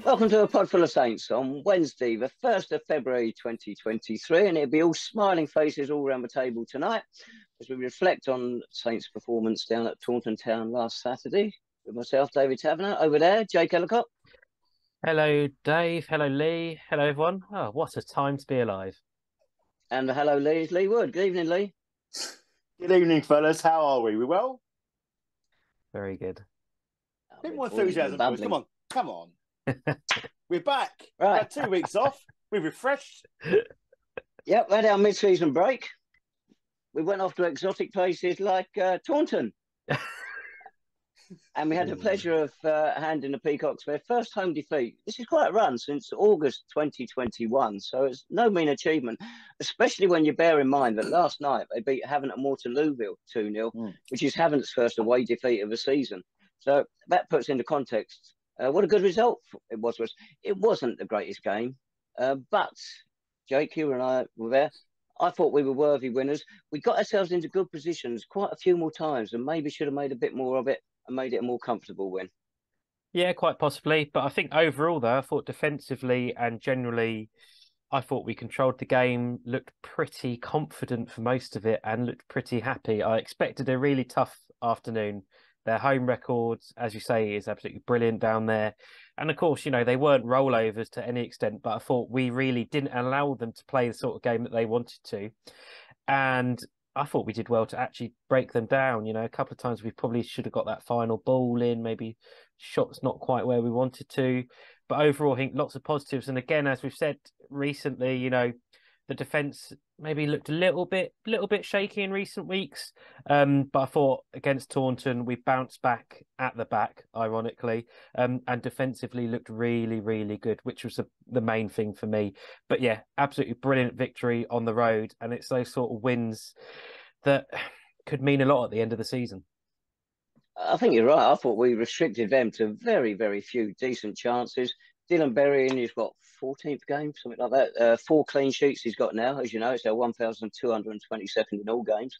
Welcome to a Podful of Saints on Wednesday, the 1st of February 2023, and it'll be all smiling faces all around the table tonight as we reflect on Saints' performance down at Taunton Town last Saturday. With myself, David Tavener, over there, Jake Ellacott. Hello, Dave. Hello, Lee. Hello, everyone. Oh, what a time to be alive. And hello, Lee. It's Lee Wood. Good evening, Lee. Good evening, fellas. How are we? We well? Very good. A bit more enthusiasm, boys. Come on. We're back. Right. We've had 2 weeks off. We're refreshed. Yep, we had our mid-season break. We went off to exotic places like Taunton. And we had the pleasure of handing the Peacocks their first home defeat. This is quite a run since August 2021, so it's no mean achievement, especially when you bear in mind that last night they beat Havant and Waterlooville 2-0, which is Havant's first away defeat of the season. So that puts into context what a good result it was. It wasn't the greatest game, but Jake, you and I were there. I thought we were worthy winners. We got ourselves into good positions quite a few more times and maybe should have made a bit more of it and made it a more comfortable win. Yeah, quite possibly. But I think overall, though, I thought defensively and generally, I thought we controlled the game, looked pretty confident for most of it and looked pretty happy. I expected a really tough afternoon. Their home records, as you say, is absolutely brilliant down there. And of course, you know, they weren't rollovers to any extent, but I thought we really didn't allow them to play the sort of game that they wanted to. And I thought we did well to actually break them down. You know, a couple of times we probably should have got that final ball in, maybe shots not quite where we wanted to. But overall, I think lots of positives. And again, as we've said recently, you know, the defence maybe looked a little bit shaky in recent weeks. But I thought against Taunton, we bounced back at the back, ironically, and defensively looked really, really good, which was the main thing for me. But yeah, absolutely brilliant victory on the road. And it's those sort of wins that could mean a lot at the end of the season. I think you're right. I thought we restricted them to very, very few decent chances. Dylan Berry in his, 14th game, something like that. 4 clean sheets he's got now, as you know. It's our 1,222nd in all games.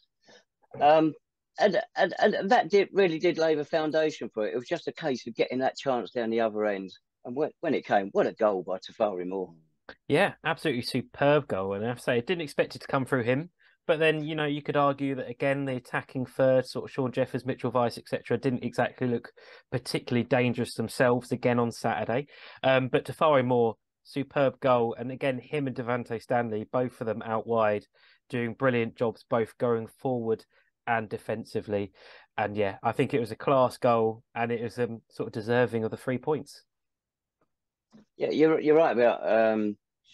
And that really did lay the foundation for it. It was just a case of getting that chance down the other end. And when it came, what a goal by Tafari Moore. Yeah, absolutely superb goal. And I have to say, I didn't expect it to come through him. But then, you know, you could argue that, again, the attacking third, sort of Sean Jeffers, Mitchell Weiss, etc., didn't exactly look particularly dangerous themselves again on Saturday. But Tafari Moore, superb goal. And again, him and Devante Stanley, both of them out wide, doing brilliant jobs, both going forward and defensively. And yeah, I think it was a class goal and it was sort of deserving of the 3 points. Yeah, you're right about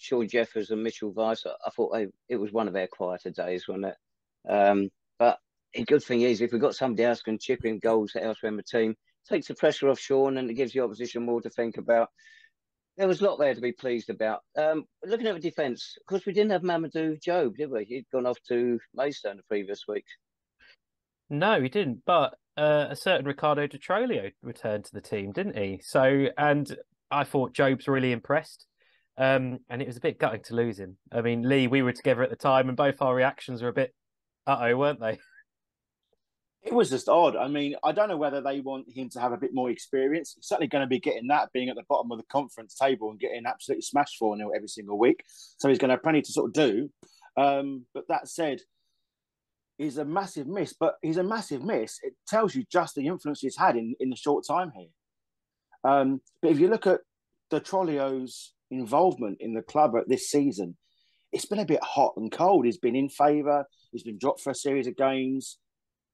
Sean Jeffers and Mitchell Weiss. I thought it was one of their quieter days, wasn't it? But the good thing is, if we've got somebody else who can chip in goals elsewhere in the team, takes the pressure off Sean and it gives the opposition more to think about. There was a lot there to be pleased about. Looking at the defence, of course, we didn't have Mamadou Jobe, did we? He'd gone off to Maidstone the previous week. No, he didn't. But a certain Riccardo Di Trolio returned to the team, didn't he? So, and I thought Jobe's really impressed. And it was a bit gutting to lose him. I mean, Lee, we were together at the time and both our reactions were a bit weren't they? It was just odd. I mean, I don't know whether they want him to have a bit more experience. He's certainly going to be getting that, being at the bottom of the conference table and getting absolutely smashed 4-0 every single week. So he's going to have plenty to sort of do. But that said, he's a massive miss. But he's a massive miss. It tells you just the influence he's had in the short time here. But if you look at the Trolio's involvement in the club at this season, it's been a bit hot and cold. He's been in favour. He's been dropped for a series of games.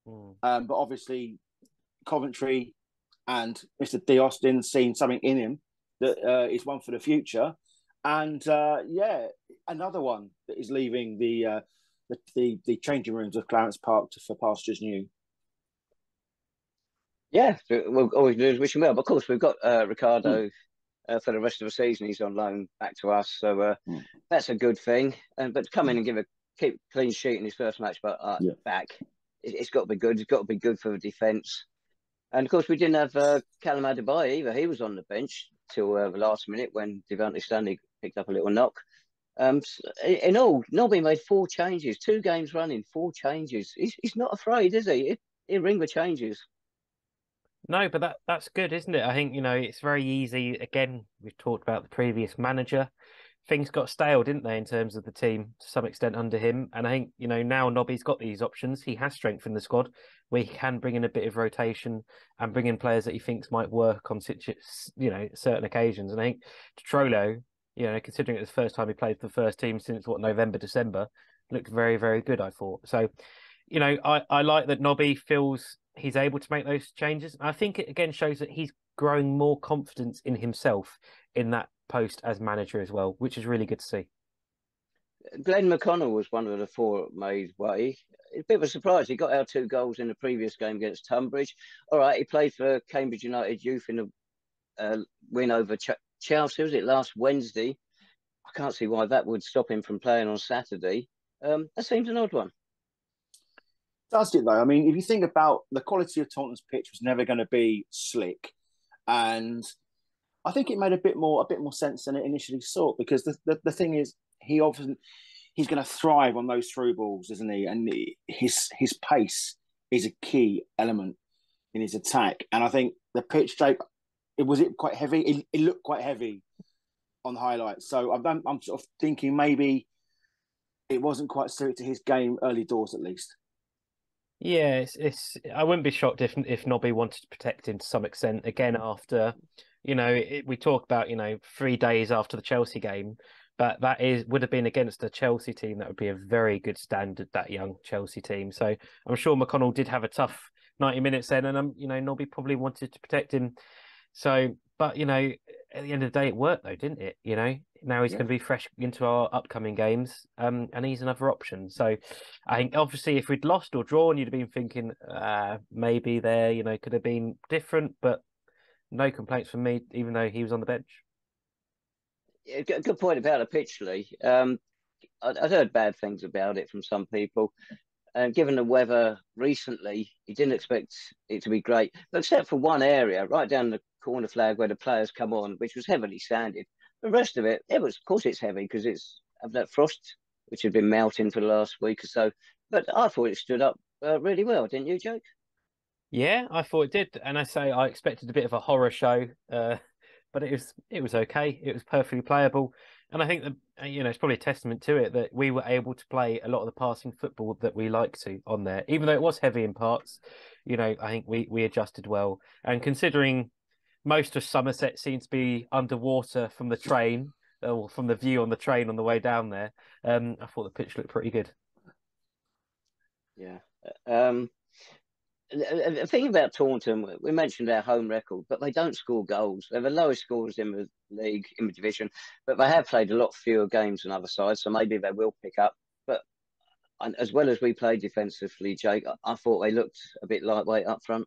But obviously, Coventry and Mr. D. Austin seen something in him that is one for the future. And yeah, another one that is leaving the changing rooms of Clarence Park for pastures new. Yeah, we'll always do is wish him well. But of course, we've got Riccardo for the rest of the season. He's on loan back to us, so that's a good thing. But to come in and keep clean sheet in his first match, but back, it's got to be good. It's got to be good for the defence. And of course, we didn't have Callum Adebayo either. He was on the bench till the last minute when Devante Stanley picked up a little knock. In all, Nobby made 4 changes, 2 games running, 4 changes. He's not afraid, is he? He'll ring the changes. No, but that's good, isn't it? I think, it's very easy. Again, we've talked about the previous manager. Things got stale, didn't they, in terms of the team to some extent under him. And I think, now Nobby's got these options. He has strengthened the squad where he can bring in a bit of rotation and bring in players that he thinks might work on certain occasions. And I think Trolio, considering it's the first time he played for the first team since November, December, looked very, very good, I thought. So, I like that Nobby feels he's able to make those changes. I think it again shows that he's growing more confidence in himself in that post as manager as well, which is really good to see. Glenn McConnell was one of the four made way. It's a bit of a surprise. He got our 2 goals in the previous game against Tunbridge. All right, he played for Cambridge United Youth in the win over Chelsea. Was it last Wednesday? I can't see why that would stop him from playing on Saturday. That seems an odd one. Does it though? I mean, if you think about the quality of Taunton's pitch was never going to be slick, and I think it made a bit more sense than it initially thought, because the thing is, he's going to thrive on those through balls, isn't he? And his pace is a key element in his attack. And I think the pitch shape, was it quite heavy? It looked quite heavy on highlights. So I'm sort of thinking maybe it wasn't quite suited to his game early doors, at least. Yeah, it's I wouldn't be shocked if Nobby wanted to protect him to some extent. Again, after we talk about 3 days after the Chelsea game, but would have been against a Chelsea team that would be a very good standard, that young Chelsea team. So I'm sure McConnell did have a tough 90 minutes then, and Nobby probably wanted to protect him. So, but at the end of the day, it worked though, didn't it? Now he's going to be fresh into our upcoming games, and he's another option. So, I think obviously if we'd lost or drawn, you'd have been thinking maybe there, could have been different, but no complaints from me, even though he was on the bench. Yeah, good point about the pitch, Lee. I'd heard bad things about it from some people. And given the weather recently, he didn't expect it to be great, but except for one area, right down the corner flag where the players come on, which was heavily sanded. The rest of it, of course, it's heavy because it's of that frost which had been melting for the last week or so. But I thought it stood up really well, didn't you, Jake? Yeah, I thought it did, and I expected a bit of a horror show, but it was okay. It was perfectly playable, and I think that it's probably a testament to it that we were able to play a lot of the passing football that we like to on there, even though it was heavy in parts. I think we adjusted well, and considering most of Somerset seems to be underwater from the train or from the view on the train on the way down there, I thought the pitch looked pretty good. Yeah. The thing about Taunton, we mentioned their home record, but they don't score goals. They're the lowest scorers in the league, in the division, but they have played a lot fewer games than other sides, so maybe they will pick up. But as well as we played defensively, Jake, I thought they looked a bit lightweight up front.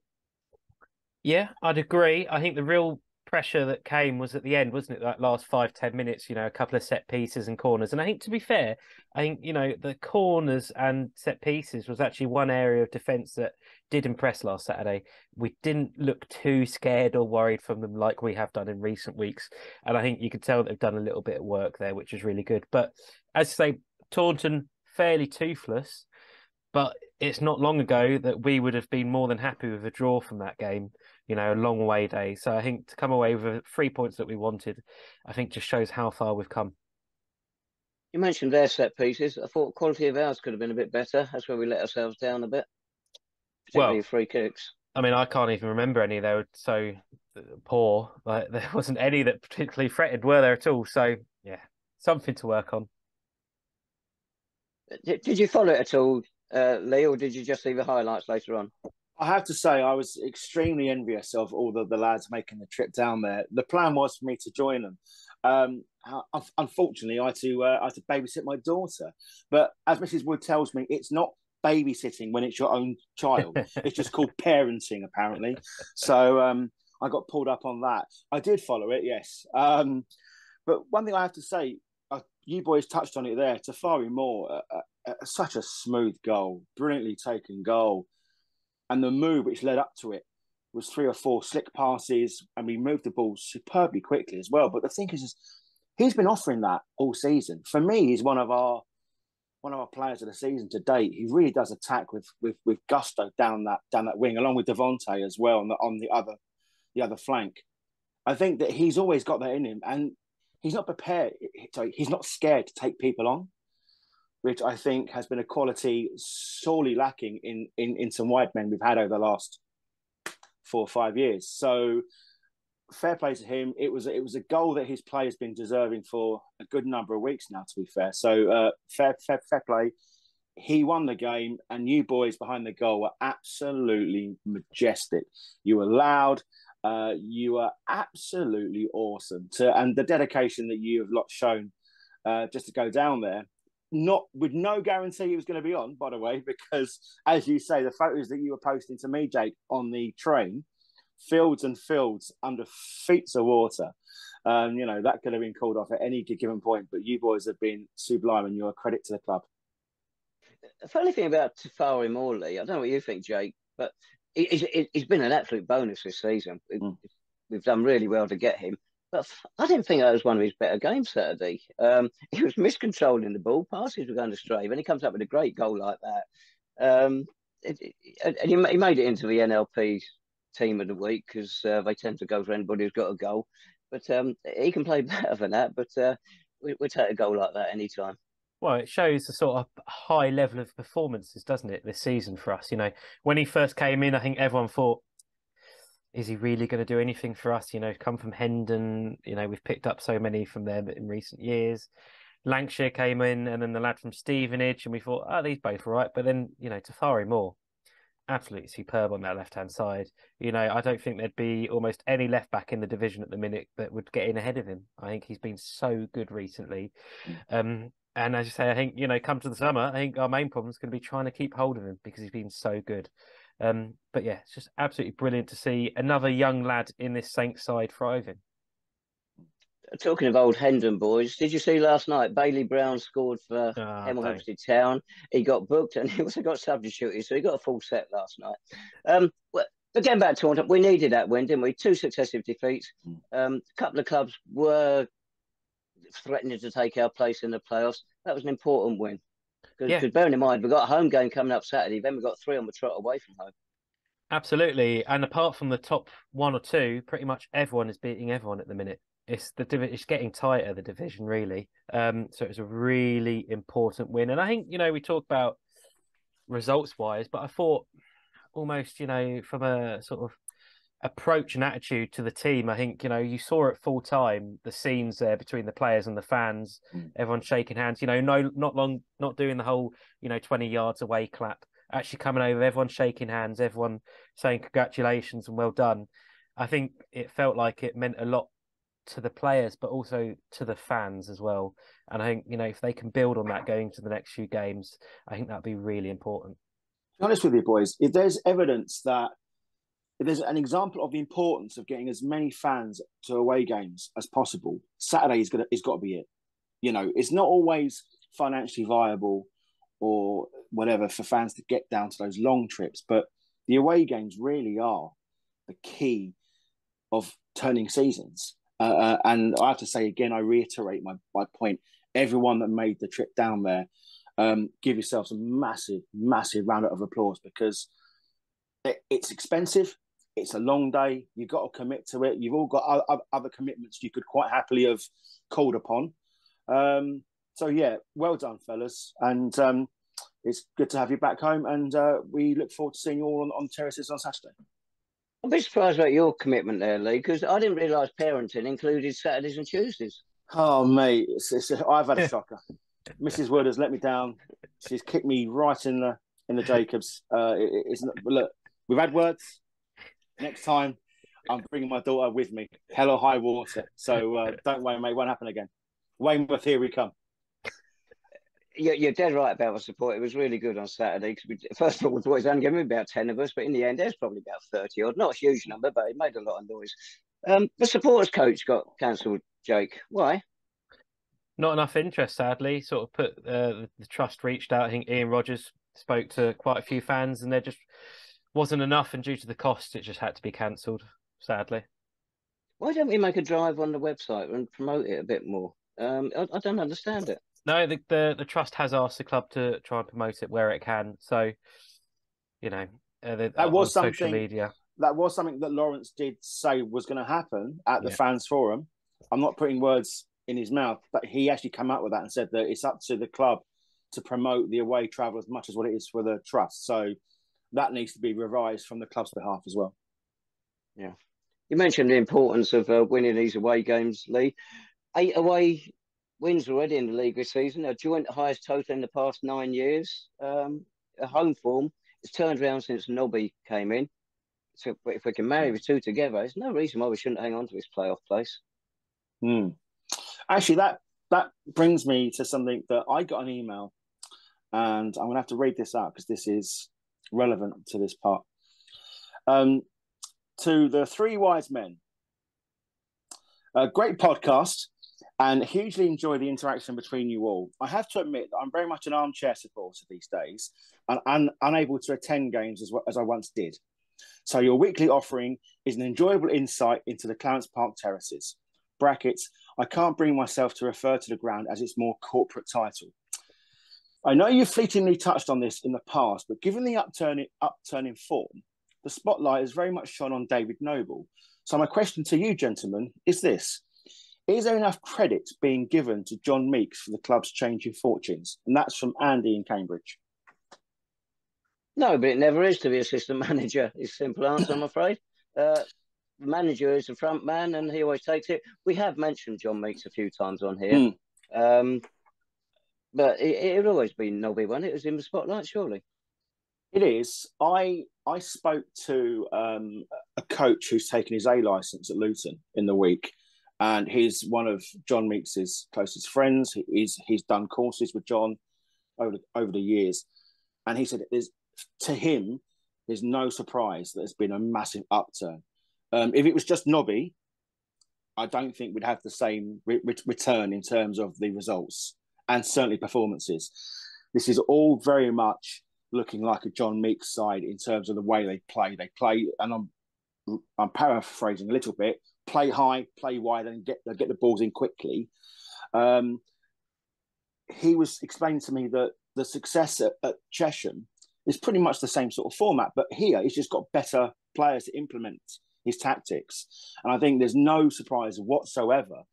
Yeah, I'd agree. I think the real pressure that came was at the end, wasn't it? That last 5-10 minutes, a couple of set pieces and corners. And I think, to be fair, I think, the corners and set pieces was actually one area of defence that did impress last Saturday. We didn't look too scared or worried from them like we have done in recent weeks. And I think you could tell they've done a little bit of work there, which is really good. But as I say, Taunton, fairly toothless. But it's not long ago that we would have been more than happy with a draw from that game, a long away day. So I think to come away with 3 points that we wanted, I think just shows how far we've come. You mentioned their set pieces. I thought quality of ours could have been a bit better. That's where we let ourselves down a bit, particularly free kicks. I mean, I can't even remember any. They were so poor. Like, there wasn't any that particularly threatened, were there at all? So, yeah, something to work on. Did you follow it at all, Lee, or did you just see the highlights later on? I have to say, I was extremely envious of all the lads making the trip down there. The plan was for me to join them. Unfortunately, I had to babysit my daughter. But as Mrs. Wood tells me, it's not babysitting when it's your own child. It's just called parenting, apparently. So I got pulled up on that. I did follow it, yes. But one thing I have to say, you boys touched on it there. Tafari Moore, such a smooth goal, brilliantly taken goal. And the move which led up to it was 3 or 4 slick passes, and we moved the ball superbly quickly as well. But the thing is he's been offering that all season. For me, he's one of our one of our players of the season to date. He really does attack with gusto down that wing, along with Devontae as well on the other flank. I think that he's always got that in him, and he's not prepared. Sorry, he's not scared to take people on, which I think has been a quality sorely lacking in some wide men we've had over the last 4 or 5 years. So fair play to him. It was a goal that his play has been deserving for a good number of weeks now, to be fair. So fair play. He won the game, and you boys behind the goal were absolutely majestic. You were loud. You were absolutely awesome. And the dedication that you have shown just to go down there, not with no guarantee it was going to be on, by the way, because as you say, the photos that you were posting to me, Jake, on the train, fields and fields under feet of water. That could have been called off at any given point, but you boys have been sublime, and you're a credit to the club. The funny thing about Tafari Moore, I don't know what you think, Jake, but he's been an absolute bonus this season. We've done really well to get him. But I didn't think that was one of his better games Saturday. He was miscontrolling the ball. Passes were going astray. When he comes up with a great goal like that, and he made it into the NLP team of the week because they tend to go for anybody who's got a goal. But he can play better than that. But we'll take a goal like that anytime. Well, it shows the sort of high level of performances, doesn't it, this season for us? When he first came in, I think everyone thought, is he really going to do anything for us? Come from Hendon, we've picked up so many from them in recent years. Lancashire came in, and then the lad from Stevenage, and we thought, these both all right. But then, Tafari Moore, absolutely superb on that left-hand side. I don't think there'd be almost any left-back in the division at the minute that would get in ahead of him. I think he's been so good recently. And as you say, I think, come to the summer, I think our main problem is going to be trying to keep hold of him because he's been so good. But yeah, it's just absolutely brilliant to see another young lad in this Saints side thriving. Talking of old Hendon boys, did you see last night Bailey Brown scored for Hungerford Town? He got booked and he also got substituted, so he got a full set last night. But getting back to Taunton, we needed that win, didn't we? 2 successive defeats. A couple of clubs were threatening to take our place in the playoffs. That was an important win. Because bearing in mind, we've got a home game coming up Saturday, then we've got 3 on the trot away from home. Absolutely. And apart from the top 1 or 2, pretty much everyone is beating everyone at the minute. It's getting tighter, the division, really. So it was a really important win. And I think, we talk about results-wise, but I thought almost, from a sort of approach and attitude to the team, I think, you saw at full time the scenes there between the players and the fans, everyone shaking hands, not doing the whole, 20 yards away clap, actually coming over, everyone shaking hands, everyone saying congratulations and well done. I think it felt like it meant a lot to the players, but also to the fans as well. And I think, if they can build on that going to the next few games, I think that'd be really important. To be honest with you, boys, if there's evidence that if there's an example of the importance of getting as many fans to away games as possible, Saturday is got to be it. It's not always financially viable or whatever for fans to get down to those long trips, but the away games really are the key of turning seasons. And I have to say again, I reiterate my point. Everyone that made the trip down there, give yourselves a massive, massive round of applause because it's expensive. It's a long day. You've got to commit to it. You've all got other commitments you could quite happily have called upon. So, yeah, well done, fellas. And it's good to have you back home. And we look forward to seeing you all on terraces on Saturday. I'm a bit surprised about your commitment there, Lee, because I didn't realise parenting included Saturdays and Tuesdays. Oh, mate, I've had a shocker. Mrs. Wood has let me down. She's kicked me right in the Jacobs. Look, we've had words. Next time, I'm bringing my daughter with me. Hell or high water. So don't worry, mate. Won't happen again. Weymouth, here we come. You're dead right about the support. It was really good on Saturday. Because first of all, we thought it was only going to be about 10 of us, but in the end, there's probably about 30 odd. Not a huge number, but it made a lot of noise. The supporters coach got cancelled, Jake. Why? Not enough interest, sadly. Sort of put the trust reached out. I think Ian Rogers spoke to quite a few fans, and there just wasn't enough. And due to the cost, it just had to be cancelled, sadly. Why don't we make a drive on the website and promote it a bit more? I don't understand it. No, the trust has asked the club to try and promote it where it can. So, you know, That on was social something. media. That was something that Lawrence did say was going to happen at the Yeah. fans forum. I'm not putting words in his mouth, but he actually came out with that and said that it's up to the club to promote the away travel as much as what it is for the trust. So that needs to be revised from the club's behalf as well. Yeah. You mentioned the importance of winning these away games, Lee. 8 away wins already in the league this season, a joint highest total in the past 9 years. A home form has turned around since Nobby came in. So if we can marry the two together, there's no reason why we shouldn't hang on to this playoff place. Actually, that brings me to something that I got an email, and I'm going to have to read this out because this is relevant to this part. To the Three Wise Men, a great podcast, and hugely enjoy the interaction between you all. I have to admit that I'm very much an armchair supporter these days, and I'm unable to attend games as I once did. So your weekly offering is an enjoyable insight into the Clarence Park terraces. Brackets, I can't bring myself to refer to the ground as its more corporate title. I know you fleetingly touched on this in the past, but given the upturn in form, the spotlight is very much shone on David Noble. So my question to you, gentlemen, is this. Is there enough credit being given to John Meeks for the club's changing fortunes? And that's from Andy in Cambridge. No, but it never is to be assistant manager. Is simple answer, I'm afraid. The manager is the front man, and he always takes it. We have mentioned John Meeks a few times on here, but it would always be Nobby when it was in the spotlight, surely. It is. I spoke to a coach who's taken his A licence at Luton in the week, and he's one of John Meeks's closest friends. He's done courses with John over the years, and he said to him, there's no surprise that there's been a massive upturn. If it was just Nobby, I don't think we'd have the same return in terms of the results and certainly performances. This is all very much looking like a John Meeks side in terms of the way they play. They play, and I'm paraphrasing a little bit, play high, play wide, and get the balls in quickly. He was explaining to me that the success at Chesham is pretty much the same sort of format, but here he's just got better players to implement his tactics. And I think there's no surprise whatsoever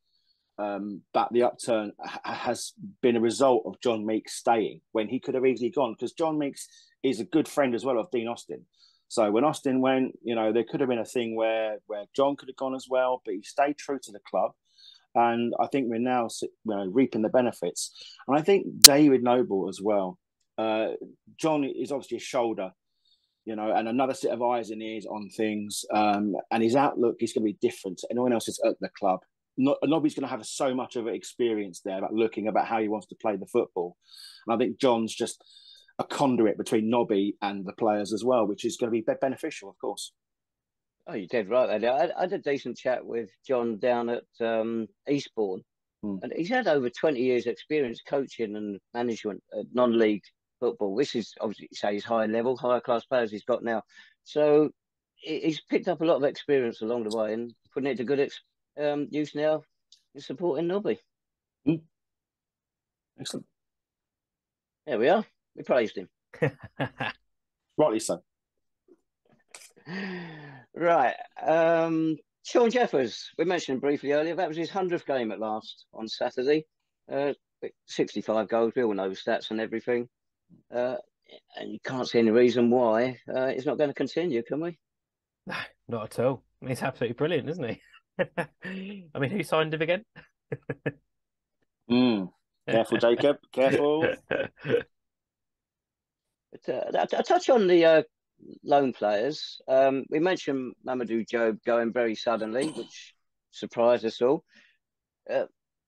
that the upturn has been a result of John Meeks staying when he could have easily gone, because John Meeks is a good friend as well of Dean Austin. So when Austin went, there could have been a thing where John could have gone as well, but he stayed true to the club. And I think we're now reaping the benefits. And I think David Noble as well. John is obviously a shoulder, and another set of eyes and ears on things. And his outlook is going to be different to anyone else at the club. Nobby's going to have so much of an experience there about how he wants to play the football. And I think John's just a conduit between Nobby and the players as well, which is going to be beneficial, of course. Oh, you're dead right there. I had a decent chat with John down at Eastbourne. And he's had over 20 years experience coaching and management at non-league football. This is obviously, say, his higher class players he's got now. So he's picked up a lot of experience along the way and putting it to good use now in supporting Nobby. Excellent. There we are. We praised him. Rightly so. Right. Sean Jeffers, we mentioned him briefly earlier. That was his 100th game at last on Saturday. 65 goals. We all know the stats and everything. And you can't see any reason why it's not going to continue, can we? No, not at all. He's absolutely brilliant, isn't he? I mean, who signed him again? Careful, Jacob. Careful. But, I touch on the loan players. We mentioned Mamadou Jobe going very suddenly, which surprised us all.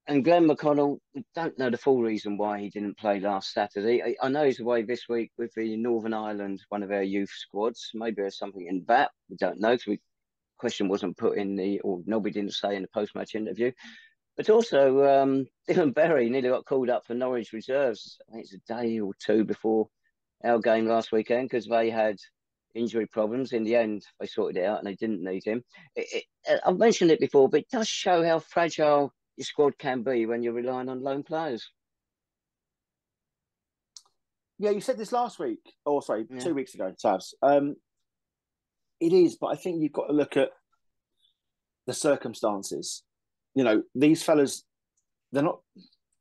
And Glenn McConnell, we don't know the full reason why he didn't play last Saturday. I know he's away this week with the Northern Ireland, one of our youth squads. Maybe there's something in that. We don't know, because the question wasn't put in or nobody didn't say in the post-match interview. But also, Dylan Berry nearly got called up for Norwich reserves. I think it's a day or two before our game last weekend, because they had injury problems. In the end, they sorted it out and they didn't need him. I've mentioned it before, but it does show how fragile your squad can be when you're relying on lone players. Yeah, you said this last week, or sorry, Yeah. 2 weeks ago, Tabs. It is, but I think you've got to look at the circumstances. You know, these fellas, they're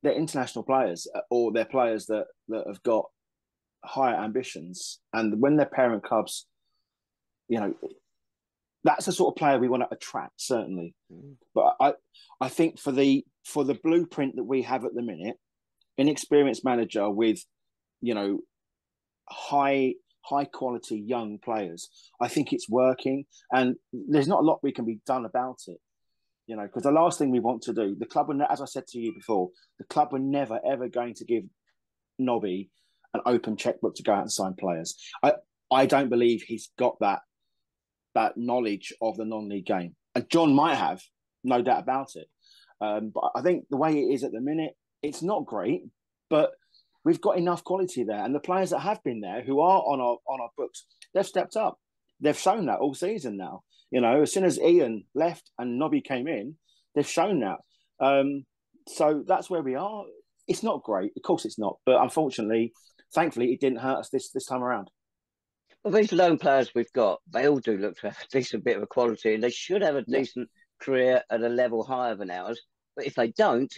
international players, or they're players that have got higher ambitions. And when they're parent clubs, you know, that's the sort of player we want to attract, certainly. But I think for the blueprint that we have at the minute, inexperienced manager with, you know, high quality young players, I think it's working, and there's not a lot we can be done about it. You know, because the last thing we want to do, the club, as I said to you before, the club were never ever going to give Nobby an open checkbook to go out and sign players. I don't believe he's got that knowledge of the non-league game, and John might have, no doubt about it. But I think the way it is at the minute, it's not great, but we've got enough quality there, and the players that have been there, who are on our books, they've stepped up. They've shown that all season now. You know, as soon as Ian left and Nobby came in, they've shown that. So that's where we are. It's not great, of course it's not, but unfortunately, thankfully, it didn't hurt us this time around. Well, these loan players we've got, they all do look to have a decent bit of quality, and they should have a decent career at a level higher than ours. But if they don't,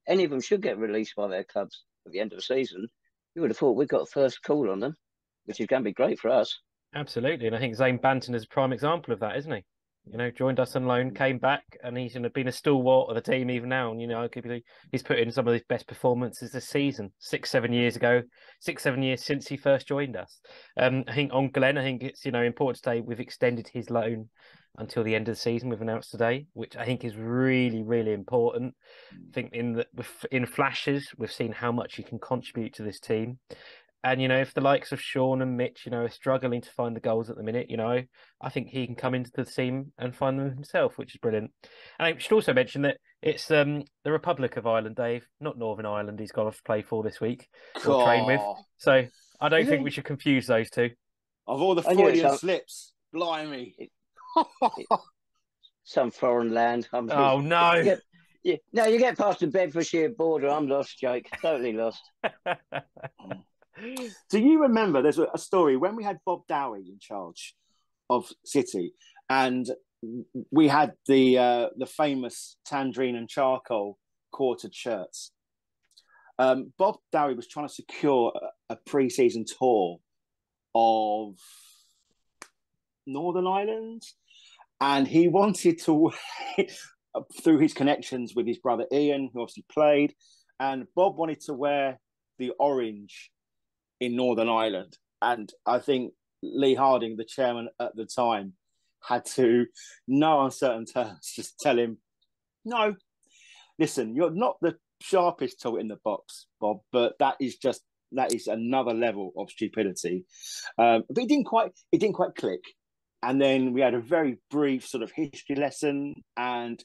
any of them should get released by their clubs at the end of the season, you would have thought we've got first call on them, which is going to be great for us. Absolutely, and I think Zane Banton is a prime example of that, isn't he? You know, joined us on loan, came back, and he's been a stalwart of the team even now. And, you know, he's put in some of his best performances this season, 6-7 years since he first joined us. I think on Glenn, I think it's, you know, important to say we've extended his loan until the end of the season. We've announced today, which I think is really, really important. I think in flashes, we've seen how much he can contribute to this team. And, you know, if the likes of Sean and Mitch, you know, are struggling to find the goals at the minute, you know, I think he can come into the team and find them himself, which is brilliant. And I should also mention that it's the Republic of Ireland, Dave, not Northern Ireland, he's got to play for this week or train with. So I don't think we should confuse those two. Of all the Freudian slips, blimey. Some foreign land. Oh, no. No, you get past the Bedfordshire border, I'm lost, Jake. Totally lost. Do you remember there's a story when we had Bob Dowie in charge of City, and we had the famous tangerine and charcoal quartered shirts? Bob Dowie was trying to secure a pre-season tour of Northern Ireland, and he wanted to through his connections with his brother Ian, who obviously played, and Bob wanted to wear the orange in Northern Ireland. And I think Lee Harding, the chairman at the time, had to, no uncertain terms, just tell him, no, listen, you're not the sharpest tool in the box, Bob, but that is another level of stupidity. But it didn't quite click. And then we had a very brief sort of history lesson, and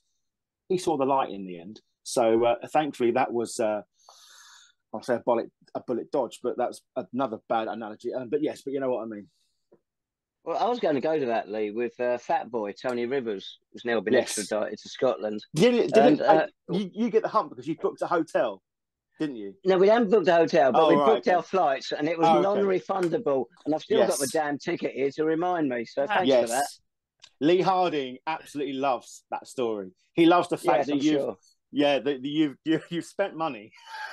he saw the light in the end. So thankfully that was I'll say a bullet dodge, but that's another bad analogy. But you know what I mean. Well, I was going to go to that, Lee, with Fat Boy, Tony Rivers, who's now been extradited to Scotland. You get the hump because you booked a hotel, didn't you? No, we hadn't booked a hotel, but we booked our flights, and it was non-refundable. And I've still got my damn ticket here to remind me, so thanks for that. Lee Harding absolutely loves that story. He loves the fact that you've spent money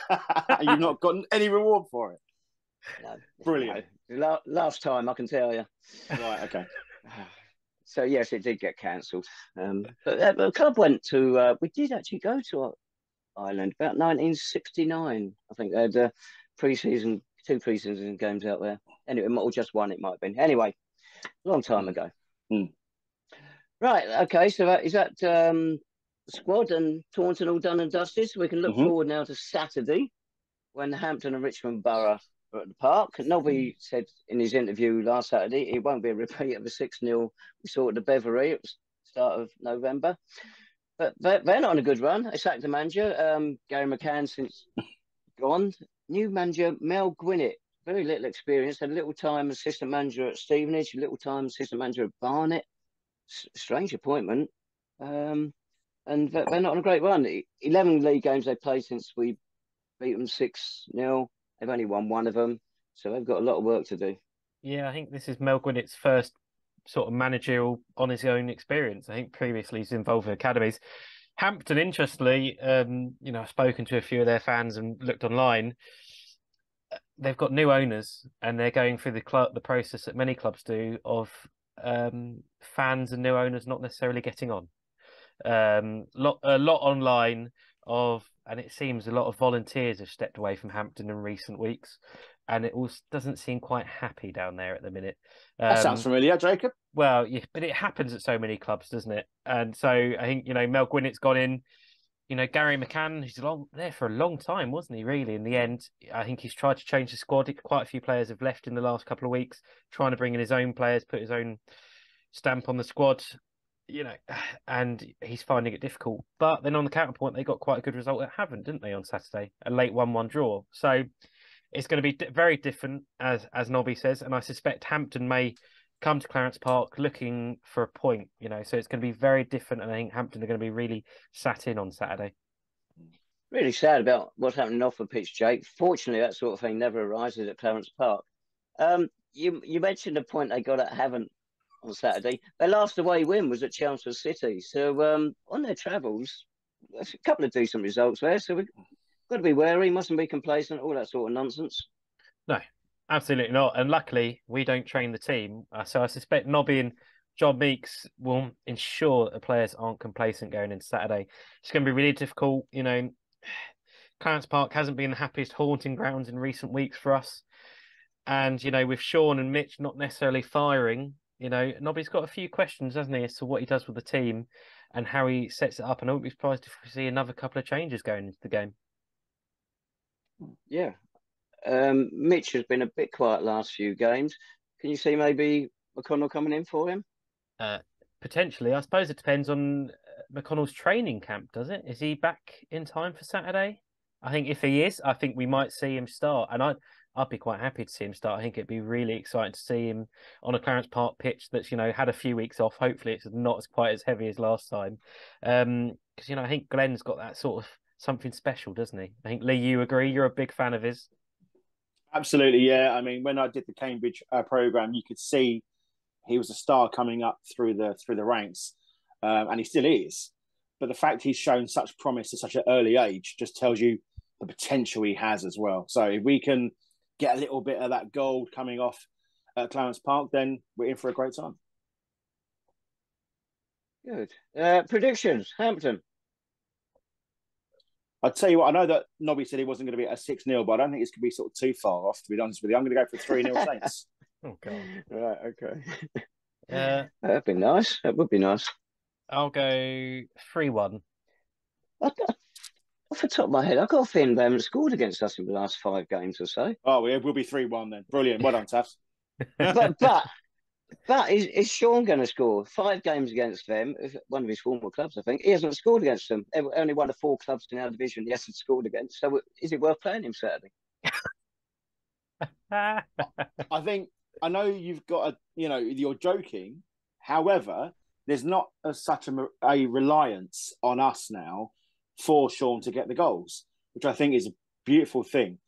and you've not gotten any reward for it. No, brilliant. No. Last time, I can tell you. Right, okay. So yes, it did get cancelled. But the club went to. We did actually go to Ireland about 1969. I think they had two pre-season games out there. Anyway, or just one. It might have been. Anyway, a long time ago. Right. Okay. So is that squad and Taunton all done and dusted? So we can look forward now to Saturday, when Hampton and Richmond Borough are at the Park. Nobby said in his interview last Saturday it won't be a repeat of the 6-0 we saw at the Beverley at the start of November. But they're not on a good run. They sacked the manager. Gary McCann since gone. New manager Mel Gwinnett, very little experience. Had a little time assistant manager at Stevenage, a little time assistant manager at Barnet. Strange appointment. And they're not on a great run. 11 league games they've played since we beat them 6-0. They've only won one of them. So they've got a lot of work to do. Yeah, I think this is Mel Gwinnett's first sort of managerial on his own experience. I think previously he's involved with academies. Hampton, interestingly, I've spoken to a few of their fans and looked online. They've got new owners and they're going through the process that many clubs do of fans and new owners not necessarily getting on. A lot online and it seems a lot of volunteers have stepped away from Hampton in recent weeks, and it all doesn't seem quite happy down there at the minute. That sounds familiar, Jacob. Well, yeah, but it happens at so many clubs, doesn't it? And so I think, Mel Gwinnett's gone in. Gary McCann, he's there for a long time, wasn't he, really? In the end, I think he's tried to change the squad. Quite a few players have left in the last couple of weeks, trying to bring in his own players, put his own stamp on the squad, and he's finding it difficult. But then on the counterpoint, they got quite a good result at Havant, didn't they, on Saturday? A late 1-1 draw. So it's going to be very different, as Nobby says, and I suspect Hampton may come to Clarence Park looking for a point, so it's going to be very different, and I think Hampton are going to be really sat in on Saturday. Really sad about what's happening off the pitch, Jake. Fortunately, that sort of thing never arises at Clarence Park. You mentioned the point they got at Havant on Saturday. Their last away win was at Chelmsford City. So on their travels, there's a couple of decent results there. So we've got to be wary, mustn't be complacent, all that sort of nonsense. No, absolutely not. And luckily, we don't train the team. So I suspect Nobby and John Meeks will ensure that the players aren't complacent going into Saturday. It's going to be really difficult. Clarence Park hasn't been the happiest haunting grounds in recent weeks for us. And, with Sean and Mitch not necessarily firing, Nobby's got a few questions, hasn't he, as to what he does with the team and how he sets it up. And I won't be surprised if we see another couple of changes going into the game. Yeah. Mitch has been a bit quiet last few games. Can you see maybe McConnell coming in for him? Potentially. I suppose it depends on McConnell's training camp, does it? Is he back in time for Saturday? I think if he is, I think we might see him start. And I'd be quite happy to see him start. I think it'd be really exciting to see him on a Clarence Park pitch that's, had a few weeks off. Hopefully it's not quite as heavy as last time. Because, I think Glenn's got that sort of something special, doesn't he? I think, Lee, you agree? You're a big fan of his. Absolutely, yeah. I mean, when I did the Cambridge program, you could see he was a star coming up through the ranks, and he still is. But the fact he's shown such promise at such an early age just tells you the potential he has as well. So if we can get a little bit of that gold coming off at Clarence Park, then we're in for a great time. Good. Predictions, Hampton. I'll tell you what, I know that Nobby said he wasn't going to be at a 6-0, but I don't think it's going to be sort of too far off, to be honest with you. I'm going to go for 3-0 Saints. Oh, God. Right, okay. That'd be nice. That would be nice. I'll go 3-1. Off the top of my head, I've got a feeling they haven't scored against us in the last 5 games or so. Oh, it will be 3-1 then. Brilliant. Well done, Tafs. But is Sean going to score? 5 games against them, one of his former clubs, I think. He hasn't scored against them. Only one of 4 clubs in our division he hasn't scored against. So is it worth playing him Saturday? I know you've got you're joking. However, there's not such a reliance on us now for Sean to get the goals, which I think is a beautiful thing.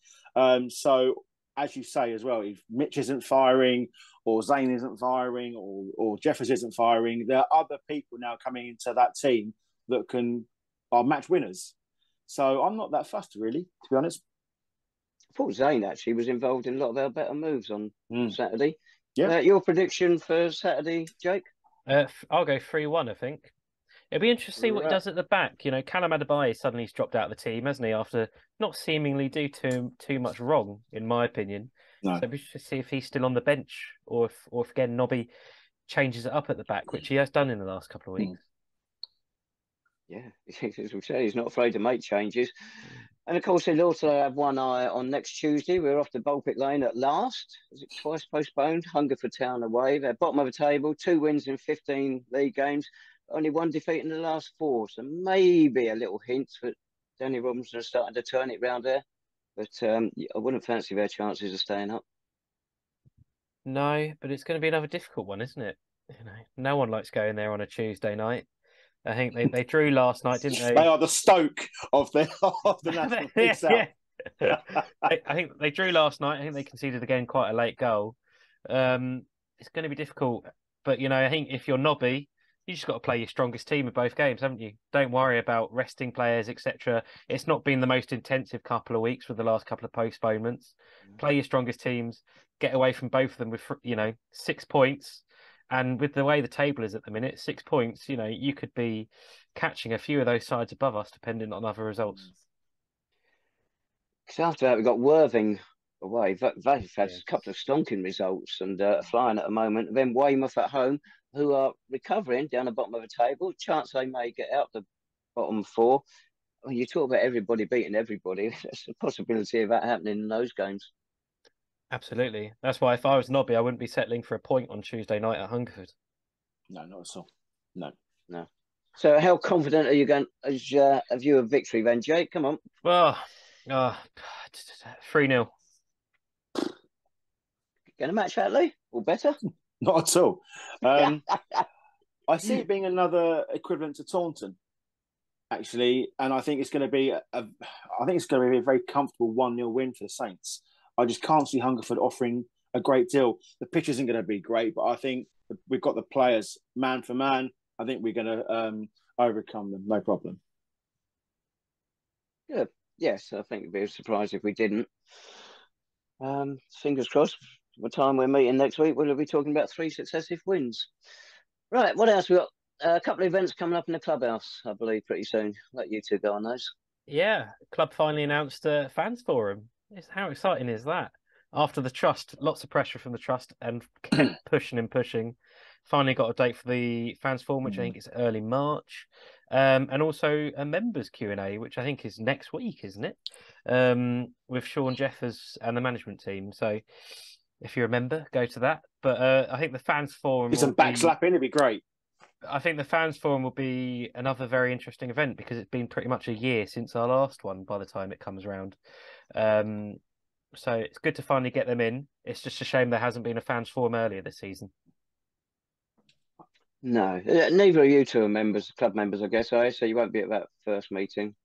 So, as you say as well, if Mitch isn't firing or Zane isn't firing or Jeffers isn't firing, there are other people now coming into that team that are match winners. So I'm not that fussed, really, to be honest. I thought Zane actually was involved in a lot of our better moves on Saturday. Yeah. Your prediction for Saturday, Jake? I'll go 3-1, I think. It'll be interesting to see what he does at the back. Callum Adebayo suddenly's dropped out of the team, hasn't he, after not seemingly do too much wrong, in my opinion. No. So we should see if he's still on the bench or if again, Nobby changes it up at the back, which he has done in the last couple of weeks. Yeah, as we say, he's not afraid to make changes. And of course, he'll also have one eye on next Tuesday. We're off to Balpic Lane at last. Is it twice postponed? Hungerford Town away. They're bottom of the table, 2 wins in 15 league games. Only 1 defeat in the last 4. So maybe a little hint that Danny Robinson is starting to turn it round there. But I wouldn't fancy their chances of staying up. No, but it's going to be another difficult one, isn't it? No one likes going there on a Tuesday night. I think they drew last night, didn't they? They are the Stoke of the National League South. I think they drew last night. I think they conceded again quite a late goal. It's going to be difficult, but I think if you're Nobby, you just got to play your strongest team in both games, haven't you? Don't worry about resting players, etc. It's not been the most intensive couple of weeks with the last couple of postponements. Play your strongest teams, get away from both of them with 6 points. And with the way the table is at the minute, 6 points, you could be catching a few of those sides above us, depending on other results. Because after that, we've got Worthing away. They've had a couple of stonking results and flying at the moment. And then Weymouth at home, who are recovering down the bottom of the table. Chance they may get out the bottom four. When you talk about everybody beating everybody, there's a possibility of that happening in those games. Absolutely. That's why if I was Nobby, I wouldn't be settling for a point on Tuesday night at Hungerford. No, not at all. No. So how confident are you going as a view of victory then, Jake? Come on. Well, 3-0. Going to match that, Lee? Or better? Not at all. I see it being another equivalent to Taunton, actually, and I think it's going to be a very comfortable 1-0 win for the Saints. I just can't see Hungerford offering a great deal. The pitch isn't going to be great, but I think we've got the players man for man. I think we're going to overcome them, no problem. Good. Yes, I think it'd be a surprise if we didn't. Fingers crossed. By the time we're meeting next week, we'll be talking about 3 successive wins. Right, what else? We've got a couple of events coming up in the clubhouse, I believe, pretty soon. Let you two go on those. Yeah, club finally announced a fans forum. How exciting is that? After the trust, lots of pressure from the trust and kept pushing and pushing. Finally got a date for the fans forum, which I think is early March. And also a members Q&A, which I think is next week, isn't it? With Sean Jeffers and the management team. So if you're a member, go to that. But I think the fans forum... It's a backslapping, it'd be great. I think the fans forum will be another very interesting event because it's been pretty much a year since our last one by the time it comes around. So it's good to finally get them in. It's just a shame there hasn't been a fans forum earlier this season. No, neither of you two are club members, I guess. So you won't be at that first meeting.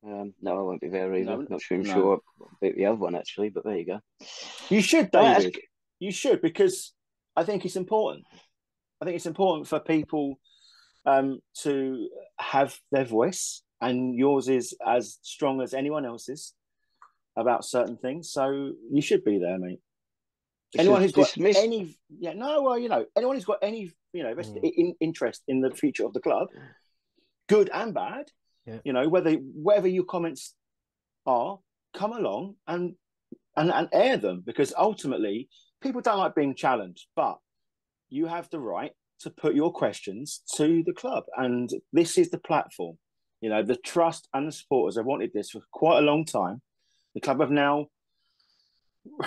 No, I won't be there either. Not sure. I'm sure I'll be at the other one actually, but there you go. You should, David. You should, because I think it's important. I think it's important for people to have their voice, and yours is as strong as anyone else's about certain things. So you should be there, mate. Anyone who's got any, anyone who's got any, interest in the future of the club, good and bad, whether your comments are, come along and air them, because ultimately people don't like being challenged, but you have the right to put your questions to the club, and this is the platform. The trust and the supporters have wanted this for quite a long time. The club have now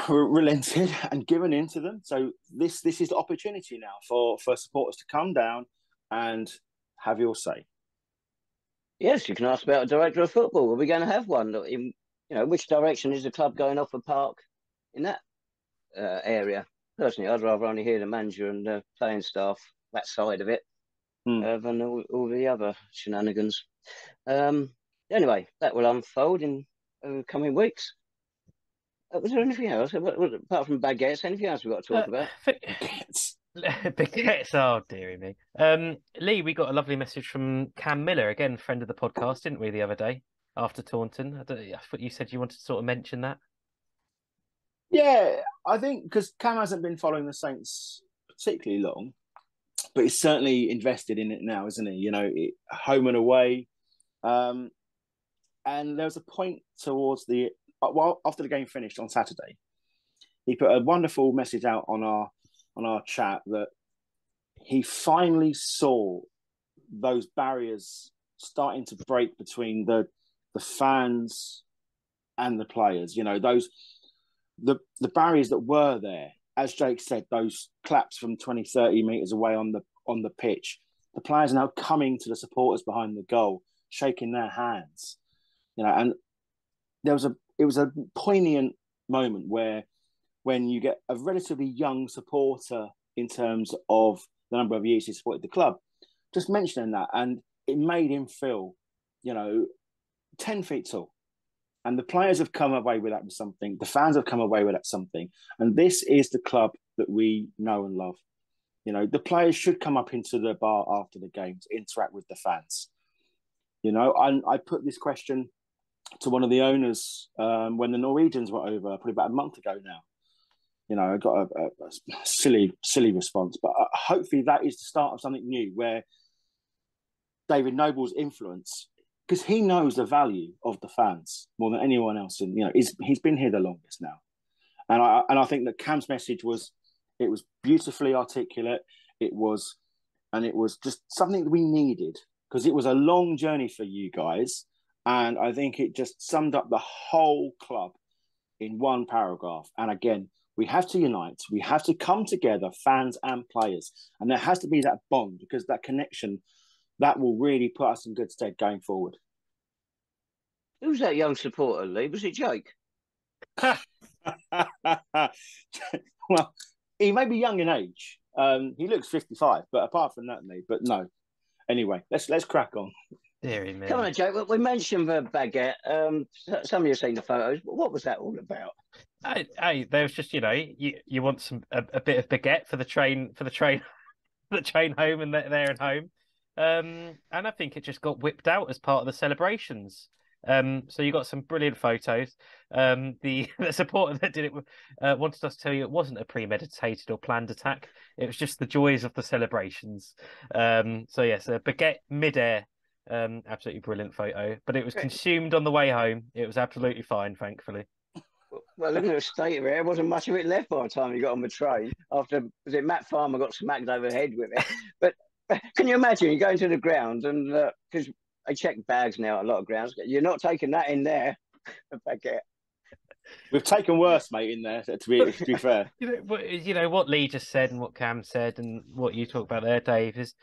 relented and given in to them. So this is the opportunity now for supporters to come down and have your say. Yes, you can ask about a director of football. Are we going to have one? In which direction is the club going off the park in that area? Personally, I'd rather only hear the manager and the playing staff, that side of it, than all the other shenanigans. Anyway, that will unfold in coming weeks. Was there anything else apart from baguettes? Anything else we've got to talk about? Baguettes. Oh, dearie me. Lee, we got a lovely message from Cam Miller, again, friend of the podcast, didn't we, the other day after Taunton? I thought you said you wanted to sort of mention that. Yeah, I think because Cam hasn't been following the Saints particularly long, but he's certainly invested in it now, isn't he? Home and away. And there was a point towards after the game finished on Saturday, he put a wonderful message out on our chat that he finally saw those barriers starting to break between the fans and the players. The barriers that were there, as Jake said, those claps from 20, 30 metres away on the pitch. The players are now coming to the supporters behind the goal, shaking their hands. And it was a poignant moment when you get a relatively young supporter in terms of the number of years he supported the club, just mentioning that, and it made him feel, 10 feet tall. And the players have come away with that with something. The fans have come away with that something. And this is the club that we know and love. You know, the players should come up into the bar after the game to interact with the fans. You know, I put this question to one of the owners when the Norwegians were over, probably about a month ago now. You know, I got a silly response. But hopefully that is the start of something new where David Noble's influence, because he knows the value of the fans more than anyone else. And, you know, he's been here the longest now. And I think that Cam's message was beautifully articulate. It was just something that we needed because it was a long journey for you guys. And I think it just summed up the whole club in one paragraph. And again, we have to unite. We have to come together, fans and players. And there has to be that bond because that connection, that will really put us in good stead going forward. Who's that young supporter, Lee? Was it Jake? Well, he may be young in age. He looks 55, but apart from that, Lee, but no. Anyway, let's crack on. Deary me. Come on, Jake. We mentioned the baguette. Some of you have seen the photos. But what was that all about? Hey, there was just, you know, you want a bit of baguette for the train home and there and home. And I think it just got whipped out as part of the celebrations. So you got some brilliant photos. The supporter that did it wanted us to tell you it wasn't a premeditated or planned attack. It was just the joys of the celebrations. So yes, a baguette midair. Absolutely brilliant photo. But it was consumed on the way home. It was absolutely fine, thankfully. Well, looking at the state of it, there wasn't much of it left by the time you got on the train. After, was it Matt Farmer got smacked over the head with it? But can you imagine you go into the ground and because they check bags now at a lot of grounds, you're not taking that in there. A baguette. We've taken worse, mate, in there. To be fair, you know what Lee just said and what Cam said and what you talk about there, Dave, is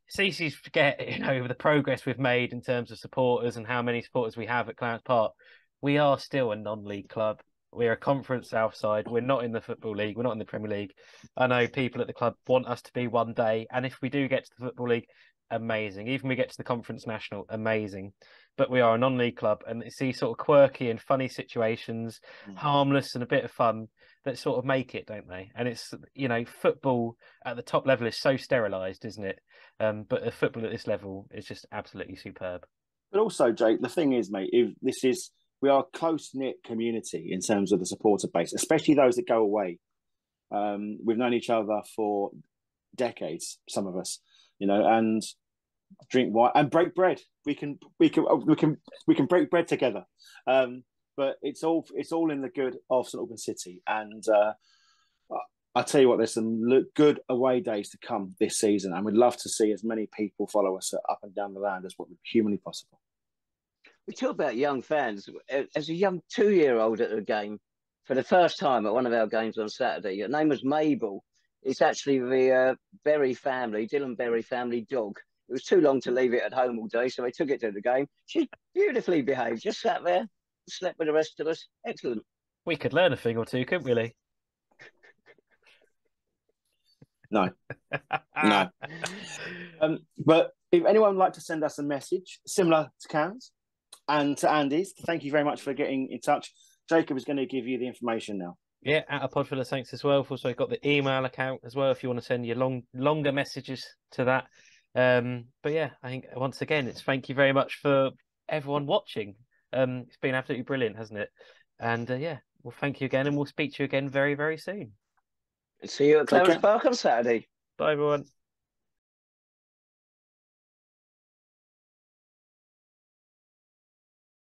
it's easy to forget, you know, the progress we've made in terms of supporters and how many supporters we have at Clarence Park. We are still a non-league club. We're a conference south side. We're not in the Football League. We're not in the Premier League. I know people at the club want us to be one day. And if we do get to the Football League, amazing. Even if we get to the Conference National, amazing. But we are a non-league club. And it's these sort of quirky and funny situations, harmless and a bit of fun that sort of make it, don't they? And it's, you know, football at the top level is so sterilised, isn't it? But the football at this level is just absolutely superb. But also, Jake, the thing is, mate, we are a close-knit community in terms of the supporter base, especially those that go away. We've known each other for decades, some of us, you know, and drink wine and break bread. We can break bread together. But it's all in the good of St Albans City. And I tell you what, there's some good away days to come this season, and we'd love to see as many people follow us up and down the land as what would be humanly possible. We talk about young fans. As a young 2-year-old at the game, for the first time at one of our games on Saturday, her name was Mabel. It's actually the Berry family, Dylan Berry family dog. It was too long to leave it at home all day, so they took it to the game. She's beautifully behaved, just sat there, slept with the rest of us. Excellent. We could learn a thing or two, couldn't we, Lee? No. No. But if anyone would like to send us a message similar to Cam's and to Andy's, thank you very much for getting in touch. Jacob is going to give you the information now. Yeah, at a Podful of Saints as well. We've also got the email account as well if you want to send your longer messages to that. But yeah, I think once again, it's thank you very much for everyone watching. It's been absolutely brilliant, hasn't it? And yeah, well, thank you again, and we'll speak to you again very, very soon. See you at Clarence Park on Saturday. Bye, everyone.